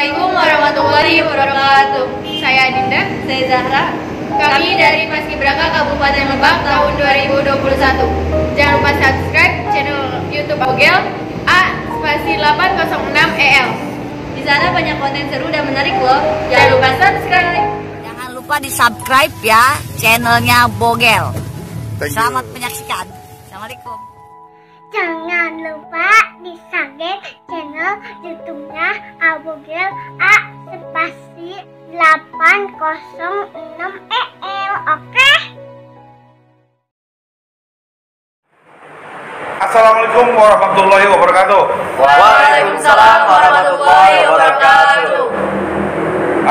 Assalamualaikum warahmatullahi wabarakatuh. Saya Dinda, Saya Zahra. kami dari Paskibraka Kabupaten Lebak tahun 2021. Jangan lupa subscribe channel YouTube Bogel A-806EL. Di sana banyak konten seru dan menarik loh. Jangan lupa subscribe. Jangan lupa di subscribe ya channelnya Bogel. Selamat menyaksikan. Assalamualaikum. Jangan lupa di subscribe channel YouTube-nya Abogel A spasi 806EL. Oke? Assalamualaikum warahmatullahi wabarakatuh. Waalaikumsalam warahmatullahi wabarakatuh.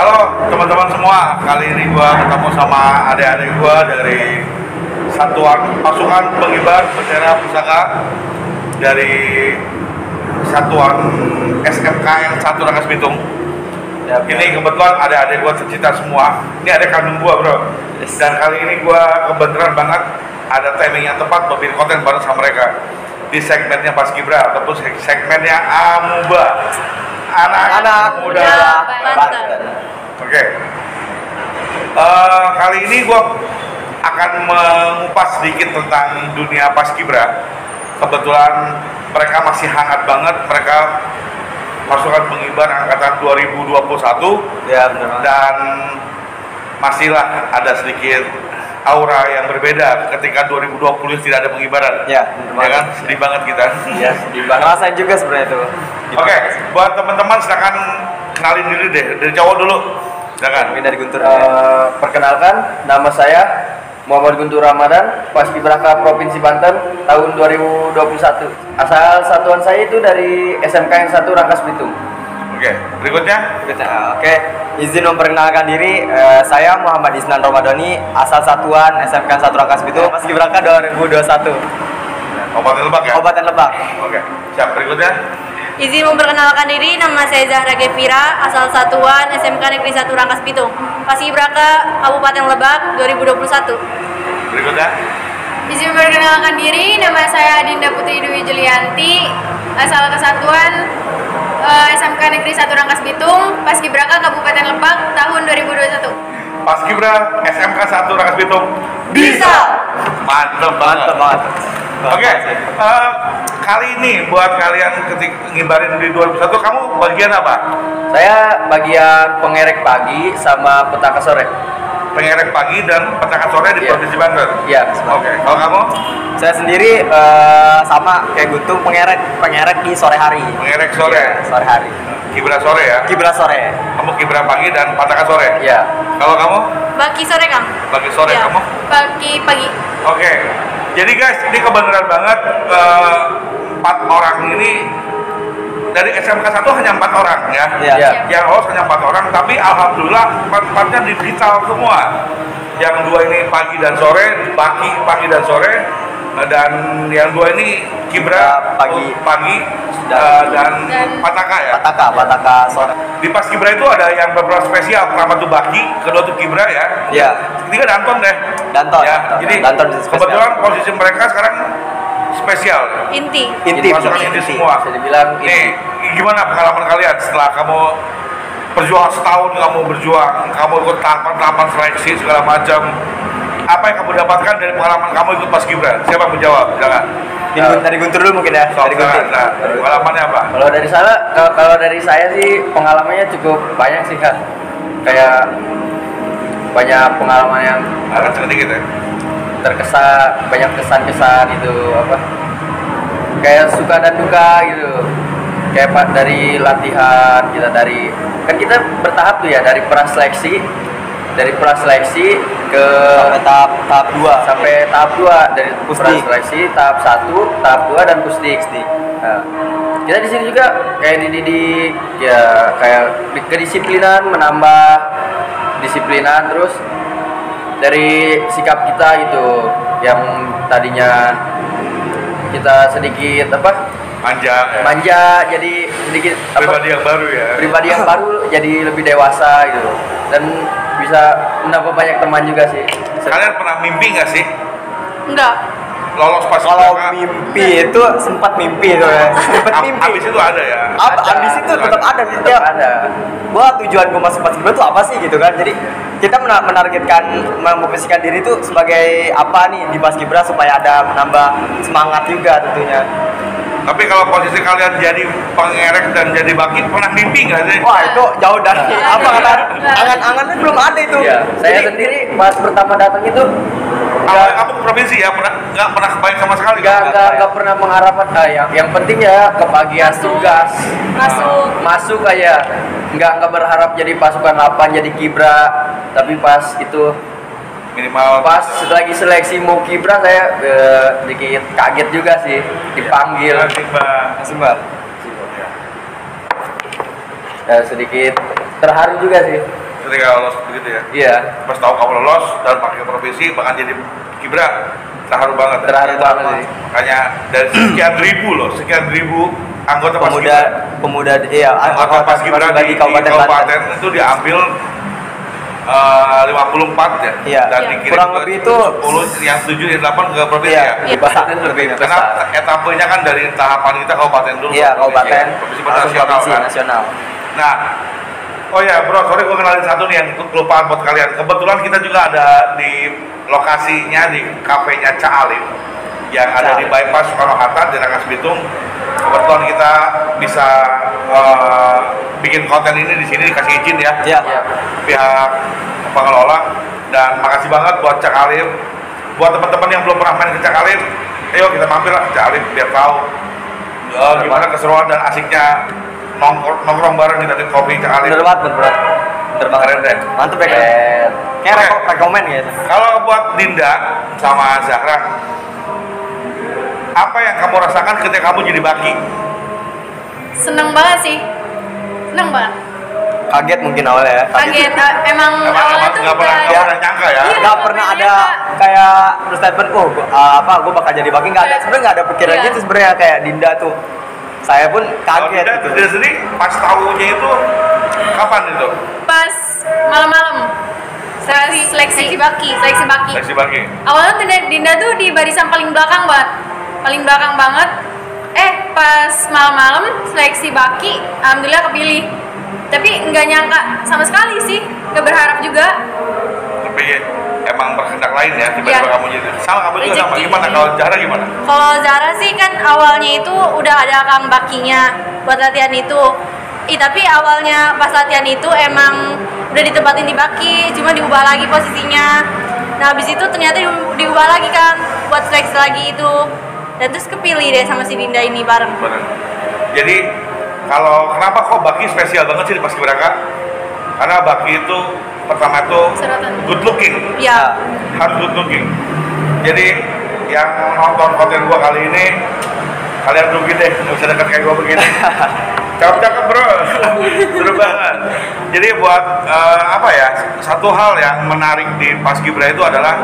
Halo teman-teman semua, kali ini gua ketemu sama adik-adik gua dari Satuan Pasukan Pengibar Bendera Pusaka dari Satuan SMKN 1 Rangkas Bitung. Ini kebetulan adik-adik gua tercinta semua. Ini adik kandung gua, bro. Dan kali ini gua kebetulan banget ada timing yang tepat buat bikin konten bareng sama mereka di segmennya Paskibra ataupun segmennya Amuba, anak muda Banten. Oke. Kali ini gue akan mengupas sedikit tentang dunia Paskibra. Kebetulan mereka masih hangat banget, mereka pasukan pengibar angkatan 2021 Ya, benar. dan masihlah ada sedikit aura yang berbeda ketika 2020 tidak ada pengibaran. Ya, kan? Sedih banget kita. Ya, rasain juga sebenarnya itu. Oke, buat teman-teman silakan kenalin diri deh, dari cowok dulu. Silakan. Mungkin dari Guntur. Perkenalkan, nama saya Muhammad Guntur Ramadan, Paskibraka Provinsi Banten tahun 2021. Asal satuan saya itu dari SMKN 1 Rangkas Bitung. Oke, berikutnya. Oke, izin memperkenalkan diri, saya Muhammad Isnan Romadoni, asal satuan SMKN 1 Rangkas Bitung, Paskibraka 2021. Kabupaten Lebak ya? Kabupaten Lebak. Oke, siap. Berikutnya. Izin memperkenalkan diri, nama saya Zahra Gevira, asal satuan SMK Negeri 1 Rangkas Bitung, Paskibraka Kabupaten Lebak 2021. Berikutnya. Izin memperkenalkan diri, nama saya Dinda Putri Dwi Julianti, asal kesatuan SMK Negeri 1 Rangkas Bitung, Paskibraka Kabupaten Lebak tahun 2021. Paskibra SMK 1 Rangkas Bitung. Bisa. Mantap banget. Oke, kali ini buat kalian ketika ngibarin di 2021, kamu bagian apa? Saya bagian pengerek pagi sama petaka sore. Pengerek pagi dan petaka sore di Iya. Provinsi Banten. Iya. Oke, kalau kamu? Saya sendiri sama kayak Guntur, pengerek di sore hari. Pengerek sore. Iya, sore hari. Kibra sore ya? Kibra sore. Kamu kibra pagi dan pataka sore? Iya. Kalau kamu? Bagi sore Kang. Pagi sore, Ya, kamu? pagi. Oke, jadi guys, ini kebenaran banget 4 orang ini dari SMK 1 hanya 4 orang ya. Iya. Yang lolos hanya 4 orang, tapi alhamdulillah 4-4-nya digital semua. Yang 2 ini pagi dan sore, pagi dan sore, dan yang 2 ini kibra Pagi. dan pataka ya. Pataka sore. Di Paskibra itu ada yang beberapa spesial, pertama tuh baki, kedua tuh kibra ya. Iya. Ketiga Danton deh. Danton. Ya, jadi Danton spesial. kebetulan posisi mereka sekarang spesial. Inti. Pasukan inti semua. Bisa dibilang Nih, gimana pengalaman kalian setelah kamu berjuang setahun, kamu ikut tahapan seleksi segala macam. Apa yang kamu dapatkan dari pengalaman kamu ikut Paskibra? Siapa yang menjawab? Jangan. dari Guntur dulu mungkin ya. Dari Guntur. Nah, pengalamannya apa? Kalau dari saya sih pengalamannya cukup banyak sih kan. Kayak banyak pengalaman yang Agak sedikit ya. terkesan, banyak kesan-kesan itu apa? Kayak suka dan duka gitu. Kayak dari latihan kan kita bertahap tuh ya, dari praseleksi ke tahap 2 sampai tahap 2, dari praseleksi tahap 1, tahap 2 dan pusdik. Nah, kita di sini juga kayak dididik ya, kayak kedisiplinan, menambah disiplinan, terus dari sikap kita gitu yang tadinya kita sedikit manja jadi sedikit Pribadi yang baru ya. pribadi yang baru jadi lebih dewasa gitu, dan bisa menambah banyak teman juga sih. Kalian pernah mimpi nggak sih? Enggak. lolos pas kalau mimpi itu sempat mimpi itu ya. Sempat mimpi. Abis itu ada ya. Abis itu tetap ada. Tetap ada. Gua tujuan gua masuk paskibra tuh apa sih gitu kan. Jadi kita menargetkan memposisikan diri tuh sebagai apa nih di paskibra supaya ada menambah semangat juga tentunya. Tapi kalau posisi kalian jadi pengerek dan jadi baki, pernah mimpi nggak sih? Wah itu jauh dari apa kata angan-angannya belum ada itu. Iya, saya sendiri pas pertama datang itu Kamu provinsi ya, nggak pernah kebayang sama sekali? nggak pernah mengharapkan. Yang penting ya kebagian tugas, masuk kayak nggak berharap jadi pasukan 8 jadi kibra, tapi pas itu minimal pas lagi seleksi mau kibra saya sedikit kaget juga sih dipanggil. Sumbar. Sedikit terharu juga sih ketika lolos begitu ya. iya. Pas tahu kamu lolos dan pakai provinsi bahkan jadi kibra, terharu banget. Sih. Hanya dari sekian ribu anggota pemuda iya anggota paskibra di kabupaten itu diambil 54 ya. Iya. Dan dikirim kurang lebih itu 10 yang 7 yang 8 ke provinsi iya, ya. besar lebih Karena besar. etapenya kan dari tahapan kita kabupaten dulu. Iya, kabupaten, provinsi nasional. Nasional. Nah, oh ya bro, sorry gue kenalin satu nih yang kelupaan buat kalian. Kebetulan kita juga ada di lokasinya di kafenya Cak Alif yang ada di bypass Soekarno-Hatta di Rangkas Bitung. Kebetulan kita bisa bikin konten ini di sini dikasih izin ya. Iya. Pihak pengelola, dan makasih banget buat Cak Alif. Buat teman-teman yang belum pernah main ke Cak Alif, ayo kita mampir lah ke Cak Alif biar tahu gimana keseruan dan asiknya nongkrong bareng di kopi Cak Alif. Bener banget. Keren deh. Mantep ya kan. Kayak rekomen gitu. Kalau buat Dinda sama Zahra, apa yang kamu rasakan ketika kamu jadi baki? Seneng banget sih, seneng banget. Kaget mungkin awalnya ya. Kaget, emang awalnya tuh nggak pernah nyangka ya. Iya, Nggak pernah ada kayak statement gue bakal jadi baki, nggak ada. Sebenarnya nggak ada pikiran Iya. gitu sebenarnya kayak Dinda tuh. Saya pun kaget gitu. Dinda sendiri pas tahunya itu kapan itu? Pas malam-malam seleksi baki. Seleksi baki. Awalnya Dinda tuh di barisan paling belakang banget. Pas malam-malam seleksi baki, alhamdulillah kepilih. Tapi nggak nyangka sama sekali sih, nggak berharap juga. Tapi emang berkehendak lain ya, tiba-tiba Iya. kamu jadi sama, kamu juga sama. Rezeki. Gimana kalau Zahra gimana? Kalau Zara sih kan awalnya itu udah ada kang bakinya buat latihan itu. Tapi awalnya pas latihan itu emang udah ditempatin di baki, cuma diubah lagi posisinya. Nah habis itu ternyata diubah lagi kan buat seleksi lagi itu. Dan terus kepilih deh sama si Dinda ini bareng. Bener. Jadi kalau kenapa kok baki spesial banget sih di Paskibraka? Karena baki itu pertama itu Serotan. good looking. Iya. Harus good looking. Jadi yang nonton konten gua kali ini, kalian rugi deh, nggak bisa dekat kayak gua begini. Cakep-cakep bro, seru banget. Jadi buat satu hal yang menarik di Paskibra itu adalah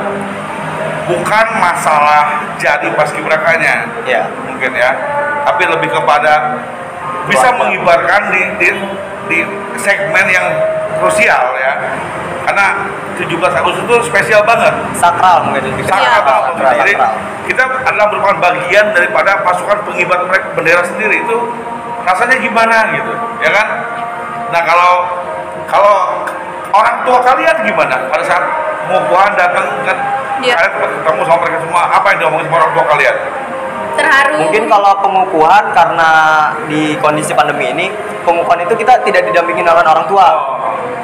bukan masalah jadi Paskibrakanya, Iya. mungkin ya, tapi lebih kepada bisa mengibarkan di segmen yang krusial ya. Karena 17 Agustus itu spesial banget. Sakral mungkin. Sakral. Jadi Sakral. kita adalah merupakan bagian daripada pasukan pengibar mereka bendera sendiri. Itu rasanya gimana gitu, ya kan? Nah kalau orang tua kalian gimana pada saat pengukuhan datang kan? Iya. Kalian sempat ketemu sama mereka semua, apa yang diomongin sama orang tua kalian? Terharu. Mungkin kalau pengukuhan karena di kondisi pandemi ini, pengukuhan itu kita tidak didampingi oleh orang tua.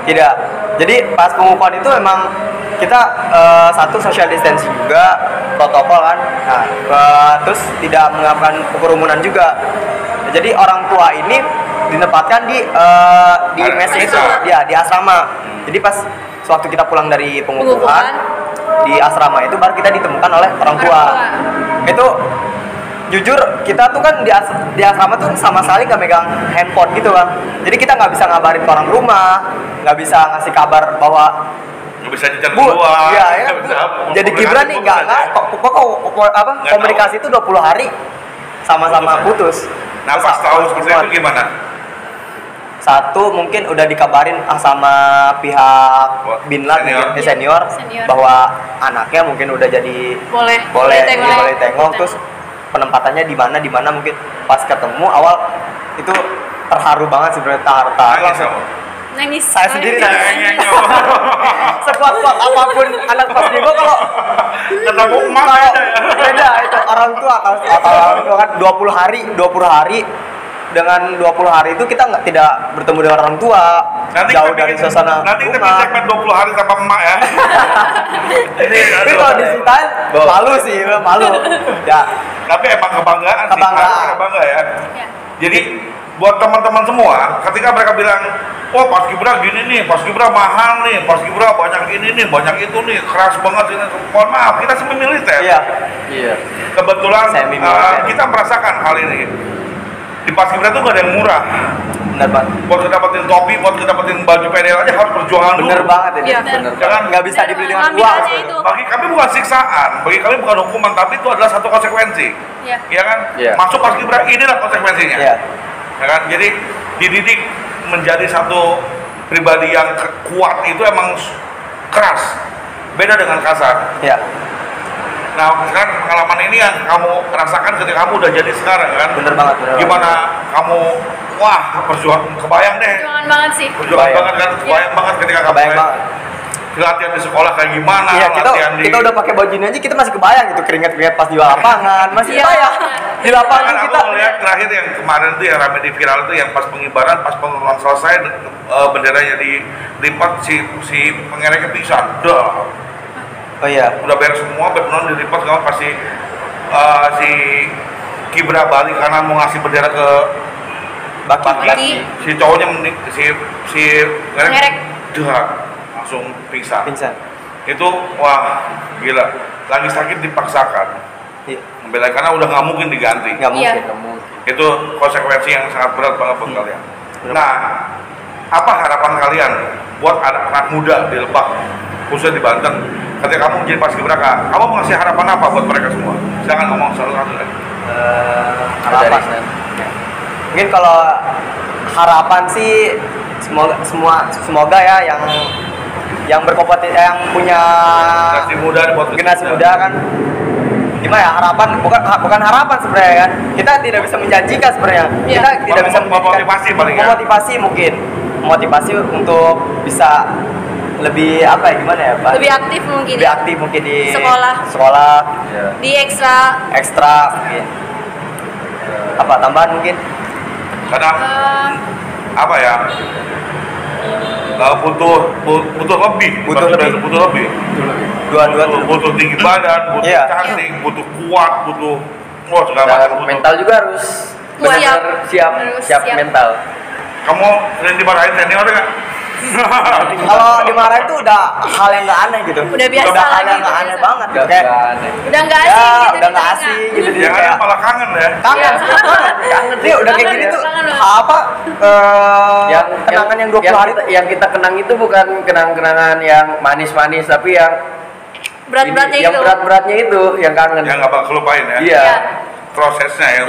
Tidak. Jadi pas pengukuhan itu emang kita satu social distancing juga, protokol kan. Nah, terus tidak mengabaikan kerumunan juga. Jadi orang tua ini ditempatkan di mes itu, ya di asrama. Jadi pas sewaktu kita pulang dari pengukuhan di asrama itu baru kita ditemukan oleh orang tua. Itu jujur kita tuh kan di asrama tuh sama sekali gak megang handphone gitu kan. Jadi kita nggak bisa ngabarin ke orang rumah, nggak bisa ngasih kabar bahwa Nggak bisa jajan keluar. Iya, ya. nggak bisa Jadi Kibra nih nggak komunikasi itu 20 hari sama-sama putus. Nah pas tahu seperti itu gimana? satu mungkin udah dikabarin sama pihak Binlat senior bahwa anaknya mungkin udah jadi boleh tengok, terus penempatannya di mana mungkin pas ketemu awal itu terharu banget sebenarnya, terharu nangis. Saya sendiri nangis. Sekuat-kuat apapun anak pas di gua kalau ketemu emak beda itu orang tua kan 20 hari dengan 20 hari itu kita tidak bertemu dengan orang tua, nanti jauh dari suasana nanti kita rumah. segmen 20 hari sama emak ya. Tapi kalau diceritain malu sih, malu. Ya. Tapi emang kebanggaan. Bangga ya. Jadi buat teman-teman semua, ketika mereka bilang, oh Paskibra gini nih, Paskibra mahal nih, Paskibra banyak ini nih, banyak itu nih, keras banget ini. Mohon maaf, kita semi militer. Iya. Kebetulan kita merasakan hal ini. Di Paskibra tuh gak ada yang murah. Bener banget. Buat kita dapetin topi, buat kita dapetin baju PDL aja harus perjuangan dulu. Bener banget ini. Jangan nggak bisa dibeli dengan uang. Bagi kami bukan siksaan, bagi kami bukan hukuman, tapi itu adalah satu konsekuensi. Iya kan? Masuk Paskibra, inilah konsekuensinya. Ya kan? Jadi dididik menjadi satu pribadi yang kuat itu emang keras. Beda dengan kasar. Nah, kan pengalaman ini yang kamu rasakan ketika kamu udah jadi sekarang kan? Bener banget. Gimana kamu, wah perjuangan, kebayang deh. Perjuangan banget sih. Perjuangan banget kan, kebayang banget ketika kamu latihan di sekolah kayak gimana, kita udah pakai baju ini aja kita masih kebayang gitu, keringat pas di lapangan, masih kebayang. Di lapangan kita. Aku melihat terakhir yang kemarin tuh yang rame di viral itu yang pas pengibaran, pas pengurusan selesai benderanya dilipat si pengereknya pingsan. Oh iya. Udah beres semua, benar dilipat kawan pasti si Kibra balik kanan mau ngasih bendera ke Baki. Si cowoknya si ngerek langsung pingsan. Itu wah gila. Lagi sakit dipaksakan. Membela karena udah nggak mungkin diganti. Nggak mungkin. Itu konsekuensi yang sangat berat banget buat kalian. Nah, apa harapan kalian buat anak-anak muda di Lebak, khususnya di Banten? Ketika kamu menjadi Paskibraka, kamu mau ngasih harapan apa buat mereka semua? Jangan ngomong satu-satu deh. Harapan. Mungkin kalau harapan sih semoga ya yang berkompetisi, yang punya generasi muda kan, gimana ya, harapan bukan harapan sebenarnya kan, kita tidak bisa menjanjikan sebenarnya, kita tidak bisa motivasi untuk bisa lebih apa ya, gimana ya Pak? Lebih aktif mungkin di sekolah di ekstra mungkin. Apa tambahan mungkin? Karena apa ya, butuh lebih butuh tinggi badan, butuh cantik, butuh kuat, butuh segala macam. Mental juga harus siap mental. Kamu sering dimarahin senior nggak? Kalau dimarahin itu udah hal yang nggak aneh gitu. Udah biasa udah hal lagi, yang nggak aneh banget. Udah nggak asing gitu. Udah nggak asing gitu. Yang ada malah kangen ya. Kangen. Nih udah kayak gini tuh apa? Yang kenangan yang 20 hari yang kita kenang itu bukan kenangan yang manis-manis, tapi yang berat-beratnya itu yang kangen. Yang nggak bakal lupain ya. Iya. Prosesnya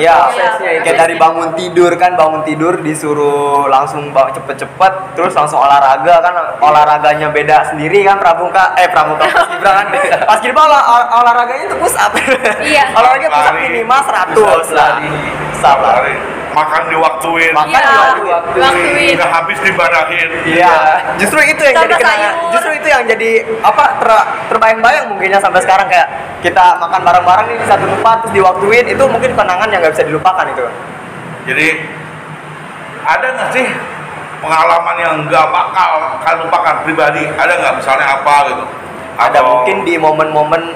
kayak dari bangun tidur disuruh langsung cepet-cepet, terus langsung olahraga kan, olahraganya beda sendiri kan. Pramuka Paskibra kan, Paskibra olahraganya itu push up. Olahraga push up minimal 100 lari. Makan diwaktuin, udah habis dibarahin. Justru itu yang jadi kenangan, justru itu yang jadi apa, terbayang-bayang mungkinnya sampai sekarang, kayak kita makan bareng-bareng nih di satu tempat terus diwaktuin, itu mungkin kenangan yang nggak bisa dilupakan itu. Jadi ada nggak sih pengalaman yang nggak bakal kalian lupakan pribadi? Ada nggak misalnya apa gitu? Ada mungkin di momen-momen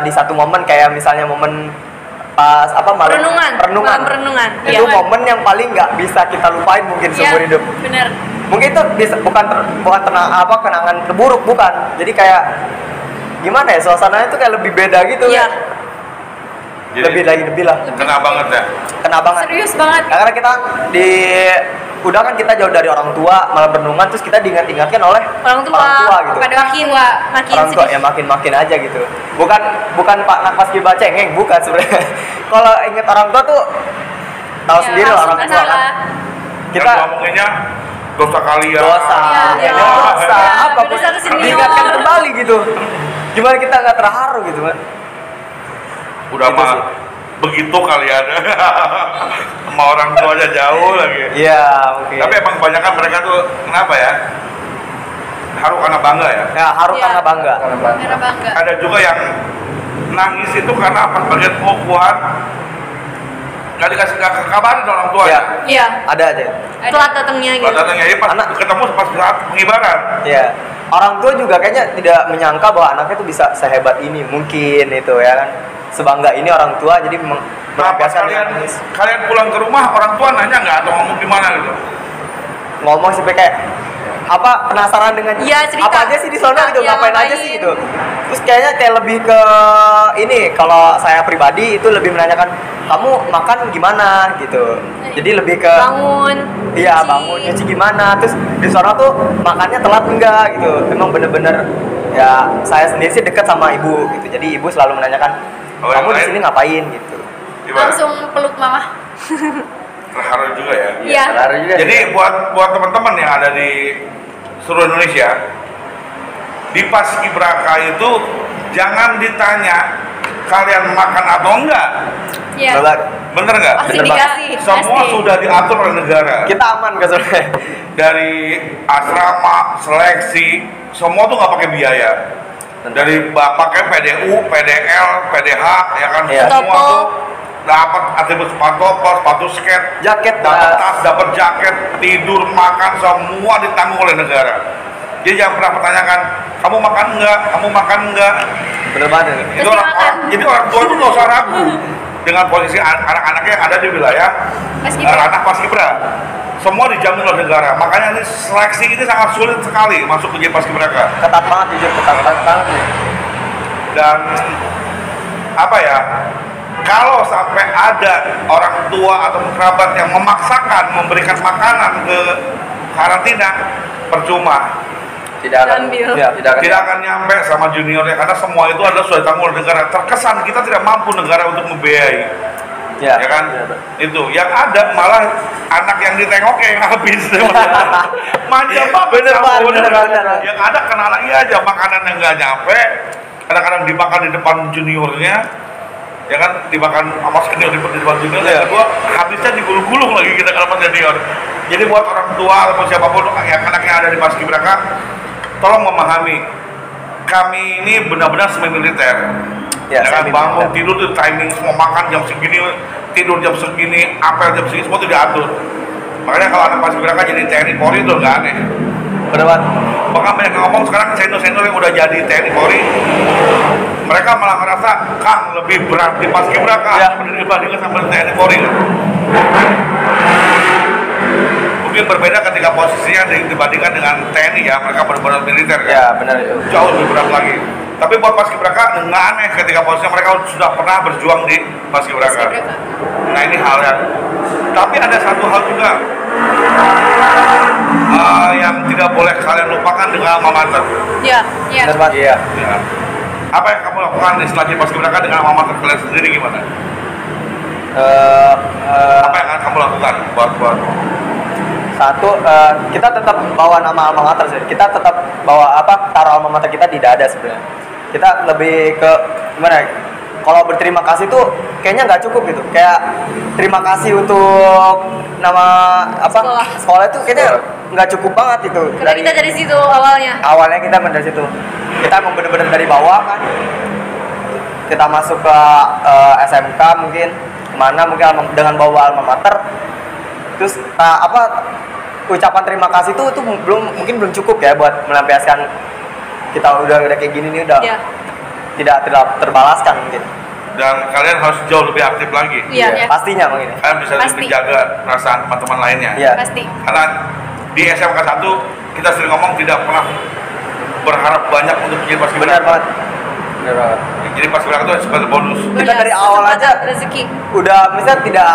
di satu momen kayak misalnya momen pas apa perenungan. Itu momen yang paling nggak bisa kita lupain mungkin seumur hidup. Bener. Mungkin itu bisa, bukan kenangan terburuk, bukan. Jadi kayak gimana ya, suasananya itu kayak lebih beda gitu. Lebih lah. Kena banget ya. Serius banget. Karena kita udah kan kita jauh dari orang tua, malah berenungan terus kita diingat-ingatkan oleh orang tua gitu. Makin orang tua ya makin aja gitu. Bukan Pak Paskibra cengeng, bukan sebenarnya. Kalau ingat orang tua tuh tahu sendiri lah orang tua kan. Kita ngomonginnya dosa kalian. Dosa. Iya, Dosa. Apa pun dosa senior. diingatkan kembali gitu. Gimana kita nggak terharu gitu kan? Udah Gitu mah sih. begitu kalian sama orang tuanya jauh lagi. Iya, oke. Tapi emang kebanyakan mereka tuh kenapa ya? Haru karena bangga ya. Ya, haru Iya. karena bangga. Karena bangga. Ada juga yang nangis itu karena pas bagian pengukuhan nggak dikasih kabarin orang tua. Iya. Iya. Ada aja. Telat datangnya gitu. Kalau datangnya ya pas Anak- ketemu pas saat pengibaran. Iya. Orang tua juga kayaknya tidak menyangka bahwa anaknya tuh bisa sehebat ini. Mungkin itu ya kan. Sebangga ini orang tua jadi Nah, pas melampiaskan kalian nangis. kalian pulang ke rumah orang tua nanya nggak atau ngomong gimana gitu? Ngomong sih kayak apa penasaran dengan Iya, cerita. apa aja sih di sana gitu, Iya, ngapain aja ngapain. sih gitu. Terus kayaknya kayak lebih ke ini, kalau saya pribadi itu lebih menanyakan kamu makan gimana gitu. Jadi lebih ke Bangun. iya nyuci. bangun nyuci gimana. Terus di sana tuh makannya telat enggak gitu. Emang bener-bener ya saya sendiri sih dekat sama ibu gitu. Jadi ibu selalu menanyakan Oh, yang kamu di lain? sini ngapain gitu. Gimana? Langsung peluk mama. Terharu juga ya. Iya. Terharu juga. Jadi buat teman-teman yang ada di seluruh Indonesia, di Paskibraka itu jangan ditanya kalian makan atau enggak, Iya. Bener. bener nggak? Pasti Bener dikasih. Semua pasti. sudah diatur oleh negara. Kita aman kan sebenarnya. Dari asrama, seleksi, semua tuh nggak pakai biaya. Dari pakai PDU, PDL, PDH, ya kan, Iya. semua Topo. tuh dapat atribut sepatu skate, Jaket, dapat tas. tas, dapat jaket, tidur, makan, semua ditanggung oleh negara. Jadi jangan pernah pertanyakan, kamu makan enggak? Bener banget. Itu jadi orang tua itu nggak usah ragu dengan posisi anak-anaknya yang ada di wilayah Paskibra. ranah paskibra. Semua dijamin oleh negara. Makanya ini seleksi ini sangat sulit sekali masuk ke paskibraka. Ketat banget jujur, ketat banget. Dan apa ya? Kalau sampai ada orang tua atau kerabat yang memaksakan memberikan makanan ke karantina, percuma. Tidak akan Ambil. Ya, Tidak akan nyampe sama juniornya karena semua itu adalah sudah ditanggung oleh negara. Terkesan kita tidak mampu negara untuk membiayai. Ya, Ya kan? Itu yang ada malah anak yang ditengok yang habis. Manja banget. Bener banget, bener. bener. Yang ada kena lagi aja makanan yang nggak nyampe. Kadang-kadang dimakan di depan juniornya. Ya kan, dimakan sama senior di depan junior. Iya. Yang kedua habisnya digulung-gulung lagi kita kalau senior. Jadi buat orang tua ataupun siapapun yang anaknya ada di paskibraka, tolong memahami kami ini benar-benar semi militer. Ya, Jangan semi bangun militer. tidur tuh timing semua makan jam segini, tidur jam segini, apel jam segini, semua itu diatur. Makanya kalau anak paskibraka jadi TNI Polri itu nggak aneh. bener banget. Bahkan banyak yang ngomong sekarang senior-senior yang udah jadi TNI Polri, mereka malah merasa Kang lebih berat di paskibraka Ya. dibandingkan sama TNI Polri. Kan? Mungkin berbeda ketika posisinya dibandingkan dengan TNI ya, mereka benar-benar militer kan. Ya, benar itu. Jauh lebih berat lagi. Tapi buat paskibraka nggak aneh ketika posisinya mereka sudah pernah berjuang di paskibraka. Paskibraka. Nah ini hal yang. Tapi ada satu hal juga yang tidak boleh kalian lupakan dengan alma mater. Iya. Iya. Bener banget. Iya. Ya. Apa yang kamu lakukan setelah di paskibraka dengan alma mater kalian sendiri gimana? Apa yang akan kamu lakukan buat Satu, kita tetap bawa nama alma mater sih. Kita tetap bawa taruh alma mater kita di dada sebenarnya. Kita lebih ke gimana ya? Kalau berterima kasih tuh kayaknya nggak cukup gitu. Kayak terima kasih untuk nama sekolah itu kayaknya nggak cukup banget itu. Karena kita dari situ awalnya. Awalnya kita dari situ. Kita emang bener-bener dari bawah kan. Kita masuk ke SMK mungkin kemana mungkin dengan bawa alma mater. Terus ucapan terima kasih tuh mungkin belum cukup ya buat melampiaskan kita udah kayak gini nih udah Iya. tidak terbalaskan mungkin. dan kalian harus jauh lebih aktif lagi. Iya. Pastinya mungkin. Kalian bisa Pasti. lebih jaga perasaan teman-teman lainnya. Iya. Pasti. Karena di SMK 1 kita sering ngomong tidak pernah berharap banyak untuk jadi Benar paskibraka. banget. Bener banget. Jadi paskibraka itu sebagai bonus. Kita dari awal aja rezeki. Udah misalnya tidak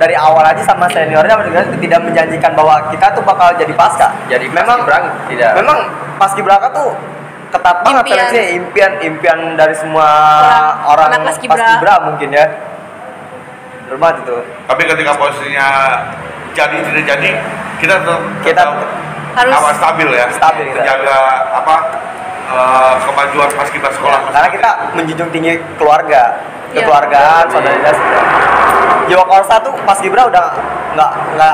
dari awal aja sama seniornya tidak menjanjikan bahwa kita tuh bakal jadi pasca. Jadi memang paskibraka tidak. Memang paskibraka tuh ketat banget Impian. seleksinya, impian dari semua orang anak paskibra. paskibra mungkin ya. Benar itu. Tapi ketika posisinya jadi tidak jadi, kita tetap Harus stabil ya. Stabil, kita. Menjaga kemajuan paskibra sekolah. Karena kita menjunjung tinggi keluarga, Iya. kekeluargaan, solidaritas. Jiwa Korsa tuh paskibra udah nggak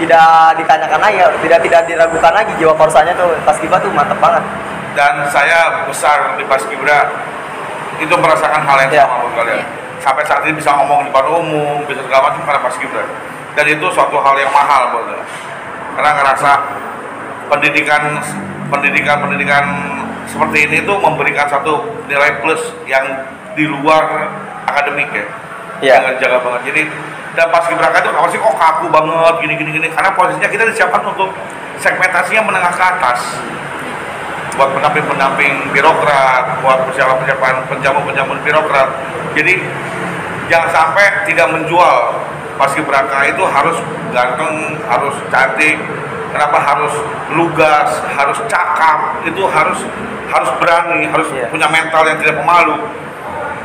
tidak ditanyakan lagi, tidak diragukan lagi. Jiwa Korsanya tuh paskibra tuh mantep banget. Dan saya besar di paskibra itu merasakan hal yang Iya. sama buat kalian. Sampai saat ini bisa ngomong di depan umum, bisa segala macam karena paskibra. Dan itu suatu hal yang mahal buat saya. Karena ngerasa pendidikan seperti ini tuh memberikan satu nilai plus yang di luar akademik ya. Iya. Yang jaga banget. Jadi dan paskibraka itu apa sih kok kaku banget gini karena posisinya kita disiapkan untuk segmentasinya menengah ke atas. Buat pendamping birokrat, buat persiapan penjamu birokrat. Jadi jangan sampai tidak menjual paskibraka itu harus ganteng, harus cantik, kenapa harus lugas, harus cakap, itu harus berani, harus punya mental yang tidak pemalu.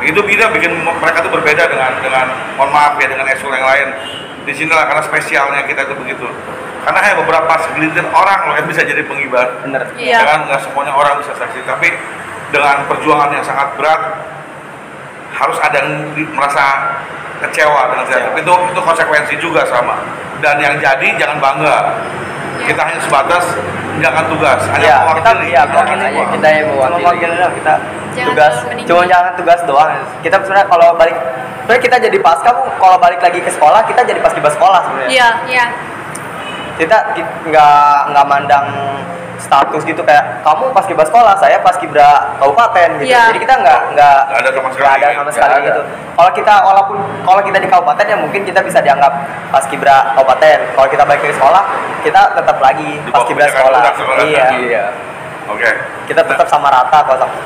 Itu bikin mereka itu berbeda dengan mohon maaf ya dengan ekskul yang lain. Di sinilah karena spesialnya kita itu begitu. Karena hanya beberapa segelintir orang loh yang bisa jadi pengibar. Bener. Iya. Kan nggak semuanya orang bisa saksi, tapi dengan perjuangan yang sangat berat harus ada yang merasa kecewa dengan saya. Tapi itu konsekuensi juga sama. Dan yang jadi jangan bangga. Kita hanya sebatas menjalankan tugas, hanya mewakili. Kita yang mewakili. Kita Jangan tugas, terlalu meninggi. cuma jangan tugas doang. Kita sebenarnya kalau balik, sebenarnya kita jadi pasca, kalau balik lagi ke sekolah, kita jadi paskibra sekolah sebenarnya. Iya. Iya. Kita nggak mandang status gitu kayak kamu paskibra sekolah, saya paskibra kabupaten gitu. Iya. Jadi kita nggak ada sama sekali. sekali gitu. Kalau kita kalau kita di kabupaten ya mungkin kita bisa dianggap paskibra kabupaten. Kalau kita balik ke sekolah, kita tetap lagi Di bawah paskibra kebijakan sekolah. sekolah. Iya. Oke. Kita tetap sama rata kalau sama.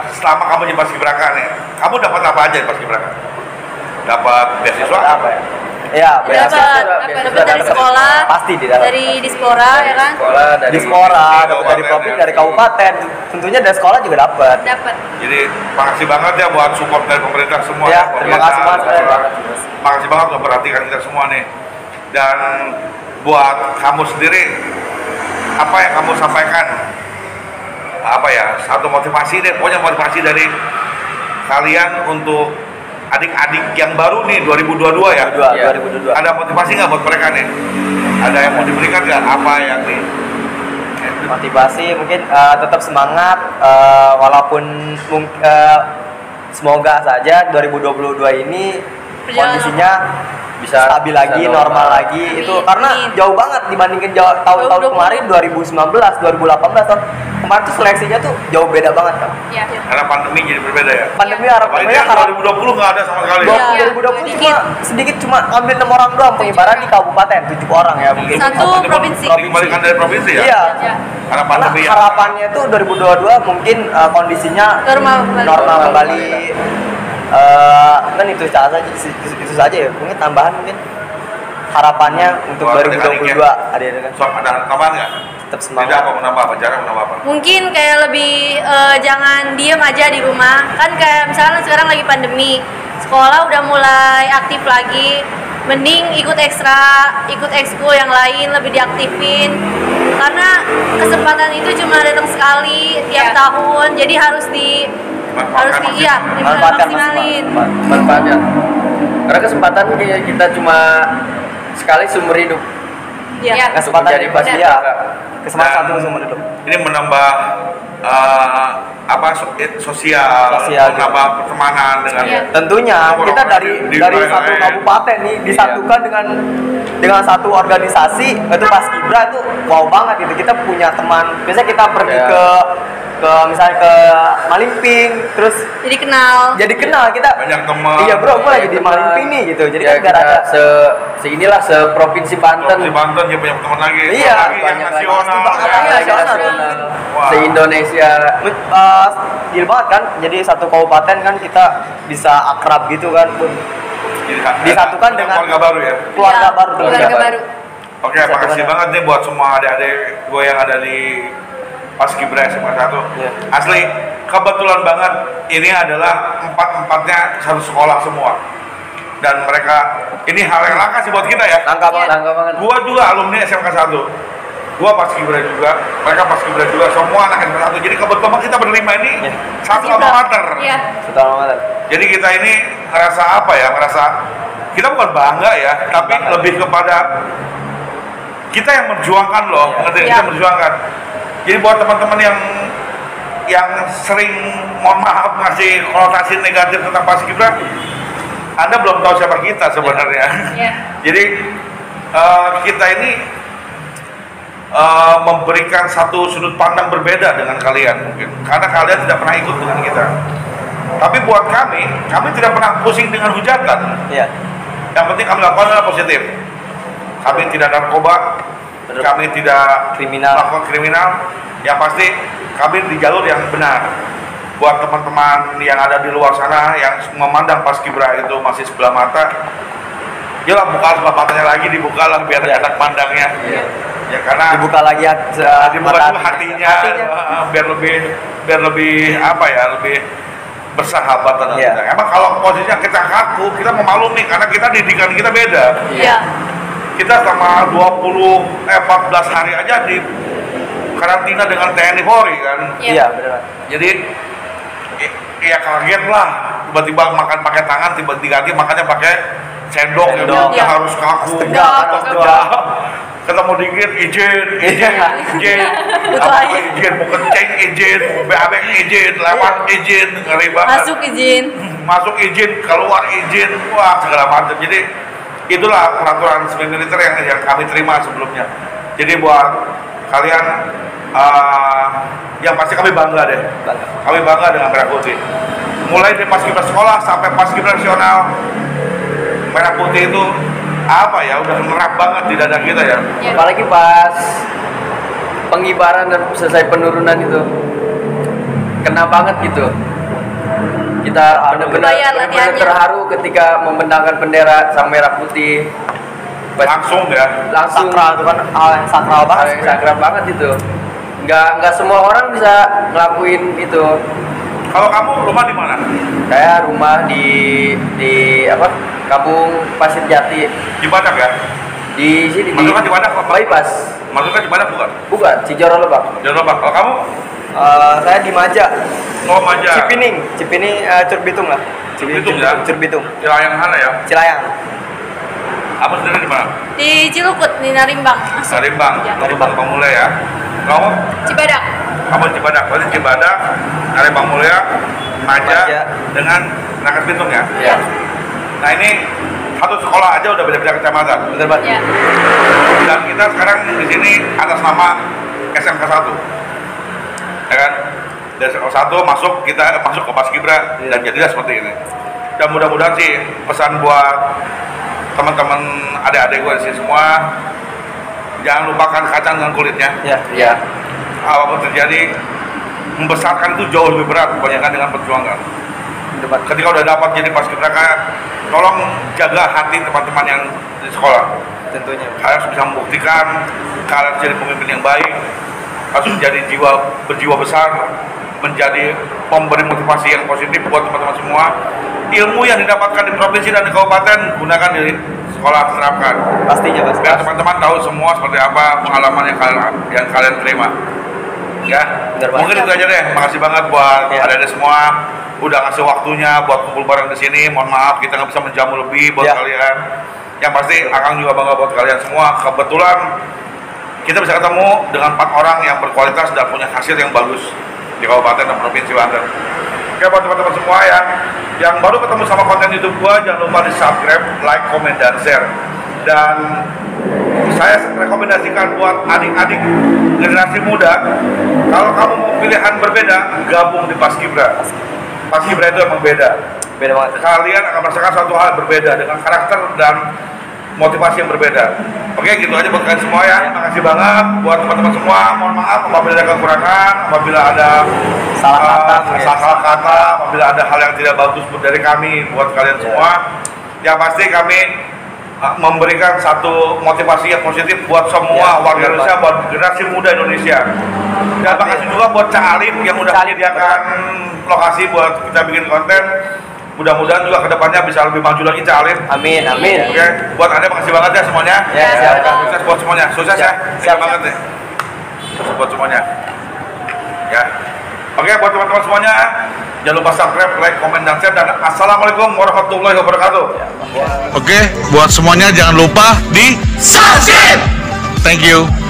Selama kamu di paskibraka nih, kamu dapat apa aja di paskibraka? Dapat beasiswa? Apa ya? Iya, Dapat dari sekolah, pasti dari Dispora ya kan? Sekolah dari dari provinsi, dari kabupaten. Tentunya dari sekolah juga dapat. Jadi makasih banget ya buat support dari pemerintah semua. Ya, terima kasih banget. Makasih banget udah perhatikan kita semua nih. Dan buat kamu sendiri, apa yang kamu sampaikan? Apa ya? Satu motivasi deh, pokoknya motivasi dari kalian untuk adik-adik yang baru nih 2022 ya. 2022. Ada motivasi nggak buat mereka nih? Ada yang mau diberikan nggak? Apa yang nih? Motivasi mungkin tetap semangat walaupun semoga saja 2022 ini kondisinya bisa stabil lagi, normal lagi. Itu karena jauh banget dibandingin tahun-tahun kemarin 2019, 2018 tahun kemarin tuh seleksinya tuh jauh beda banget kan. Iya. Karena pandemi jadi berbeda ya. Pandemi Apalagi harapannya 2020 nggak ada sama sekali. Iya. 2020 cuma ambil 6 orang doang pengibaran di kabupaten 7 orang ya mungkin. Satu provinsi. Dikembalikan dari provinsi ya. Iya. Karena pandemi ya. Harapannya tuh 2022 mungkin kondisinya normal kembali. Kan itu saja ya. Mungkin tambahan mungkin harapannya untuk Buat 2022 adik-adik ada Sob, ada tambahan nggak? tetap Tidak semangat. apa menambah apa? Jarang menambah apa? Mungkin kayak lebih jangan diem aja di rumah. Kan kayak misalnya sekarang lagi pandemi, sekolah udah mulai aktif lagi. Mending ikut ekskul yang lain, lebih diaktifin. Karena kesempatan itu cuma datang sekali tiap tahun, jadi harus dimaksimalin. manfaatnya. Karena kesempatan kita cuma sekali seumur hidup. Iya. Kesempatan Jadi pasti pasti ya. ada. Kesempatan Dan satu seumur hidup. Ini menambah sosial, menambah pertemanan dengan Tentunya kita dari satu kabupaten nih disatukan dengan satu organisasi itu Paskibra itu wow banget gitu. Kita punya teman. Biasanya kita pergi ke misalnya ke Malimping terus Jadi kenal kita banyak teman. iya bro, gue lagi di Malimping nih gitu. Jadi Ya, kan biar ada inilah seprovinsi Banten. Di Banten dia punya teman lagi. Iya, lagi yang banyak lagi. nasional. nasional. Wah. Se-Indonesia. Gila banget kan. Jadi satu kabupaten kan kita bisa akrab gitu kan. Disatukan dengan keluarga baru ya. Keluarga baru. Keluarga baru. Oke, makasih banget nih buat semua adik-adik gue yang ada di Paskibra SMA 1. Iya. Asli, kebetulan banget ini adalah empat-empatnya satu sekolah semua. dan mereka ini hal yang langka sih buat kita ya. Langka banget. Gua juga alumni SMK 1. Gua paskibra juga, mereka paskibra juga, semua anak SMK 1. Jadi kebetulan kita berlima ini satu alma mater. Iya. Satu alma mater. Jadi kita ini ngerasa apa ya? Ngerasa kita bukan bangga ya, tapi lebih kepada kita yang berjuangkan loh, ngerti? Kita berjuangkan. Jadi buat teman-teman yang sering mohon maaf ngasih konotasi negatif tentang paskibra, Anda belum tahu siapa kita sebenarnya. Jadi kita ini memberikan satu sudut pandang berbeda dengan kalian mungkin, karena kalian tidak pernah ikut dengan kita. Tapi buat kami tidak pernah pusing dengan hujatan. Yang penting kami lakukan adalah positif. Kami tidak narkoba, kami tidak melakukan kriminal. Yang pasti kami di jalur yang benar. Buat teman-teman yang ada di luar sana yang memandang paskibra itu masih sebelah mata, ya buka sebelah matanya lagi, dibukalah biar enak pandangnya. Ya karena dibuka lagi dibuka juga hatinya. biar lebih apa ya, lebih bersahabat dengan kita. Emang kalau posisinya kita kaku, kita memaklumi karena kita didikan kita beda. Kita sama 14 hari aja di karantina dengan TNI Polri kan. Iya benar. Jadi ya kaget lah, tiba-tiba makan pakai tangan, tiba-tiba makannya pakai sendok, ya harus kaku, ketemu dikit izin, mau kencing izin, mau BAB izin, lewat izin, ngeri banget. Masuk izin, keluar izin, wah segala macam. Jadi itulah peraturan semi militer yang kami terima sebelumnya. Jadi buat kalian yang pasti kami bangga deh. Kami bangga dengan Merah Putih. Mulai dari paskibra sekolah sampai paskibra nasional, Merah Putih itu apa ya, udah merap banget di dada kita ya. Apalagi pas pengibaran dan selesai penurunan itu kena banget gitu. Kita benar-benar terharu ketika membentangkan bendera sang Merah Putih. Langsung sakral itu kan hal yang sakral banget. Sakral banget itu. Nggak semua orang bisa ngelakuin itu. Kalau kamu rumah di mana? Saya rumah di apa? Kampung Pasir Jati. Di Badak ya? Di sini. Masukkan di Badak apa? Bypass. Masukkan di Badak bukan? Bukan, Cijoro Lebak. Cijoro Lebak. Kalau kamu? Saya di Maja. Oh Maja. Cipining, Curbitung lah. Curbitung ya? Curbitung. Cilayang sana ya? Cilayang. Apa sendiri di mana? Di Cilukut, di Narimbang. Narimbang. Narimbang Pemulai ya. Kamu? Cibadak. Kamu Cibadak. Berarti Cibadak, Narimbang Mulia, Maja dengan Rangkas Bitung ya? Iya. Nah ini satu sekolah aja udah beda-beda kecamatan. Bener banget. Dan kita sekarang di sini atas nama SMK 1. Ya kan? Dari SMK 1 masuk ke paskibra dan jadilah seperti ini. Dan mudah-mudahan sih pesan buat teman-teman adik-adik gue di sini semua, jangan lupakan kacang dengan kulitnya. Iya. Apapun terjadi, membesarkan itu jauh lebih berat dibandingkan dengan perjuangan. Ketika udah dapat jadi paskibra, tolong jaga hati teman-teman yang di sekolah. Tentunya. Kalian harus bisa membuktikan, kalian harus jadi pemimpin yang baik, harus menjadi berjiwa besar, menjadi pemberi motivasi yang positif buat teman-teman semua. Ilmu yang didapatkan di provinsi dan di kabupaten gunakan di sekolah, terapkan. Pastinya pasti. Biar teman-teman tahu semua seperti apa pengalaman yang kalian terima. Ya, mungkin itu aja deh. Makasih banget buat adik-adik semua udah ngasih waktunya buat kumpul bareng di sini. Mohon maaf kita nggak bisa menjamu lebih buat kalian. Yang pasti Akang juga bangga buat kalian semua. Kebetulan kita bisa ketemu dengan 4 orang yang berkualitas dan punya hasil yang bagus di kabupaten dan provinsi Banten. Oke, buat teman-teman semua yang baru ketemu sama konten YouTube gua, jangan lupa di subscribe, like, komen, dan share. Dan saya rekomendasikan buat adik-adik generasi muda, kalau kamu mau pilihan berbeda, gabung di paskibra. Paskibra itu emang beda banget. Kalian akan merasakan suatu hal berbeda dengan karakter dan motivasi yang berbeda. Oke, gitu aja buat kalian semua ya. Makasih banget buat teman-teman semua. Mohon maaf apabila ada kekurangan, apabila ada salah kata, apabila ada hal yang tidak bagus dari kami buat kalian semua. Yang pasti kami memberikan satu motivasi yang positif buat semua warga Indonesia, buat generasi muda Indonesia. Dan makasih juga buat Cak Alif yang udah menyediakan lokasi buat kita bikin konten. mudah-mudahan juga kedepannya bisa lebih maju lagi Cak Alim. Amin, amin. Oke, buat Ade makasih banget ya semuanya. Ya, silakan. Sukses buat semuanya, sukses ya. Siap banget nih. Sukses buat semuanya. Ya. Oke, buat teman-teman semuanya, jangan lupa subscribe, like, komen, dan share. Dan assalamualaikum warahmatullahi wabarakatuh. Oke, buat semuanya jangan lupa di subscribe. Thank you.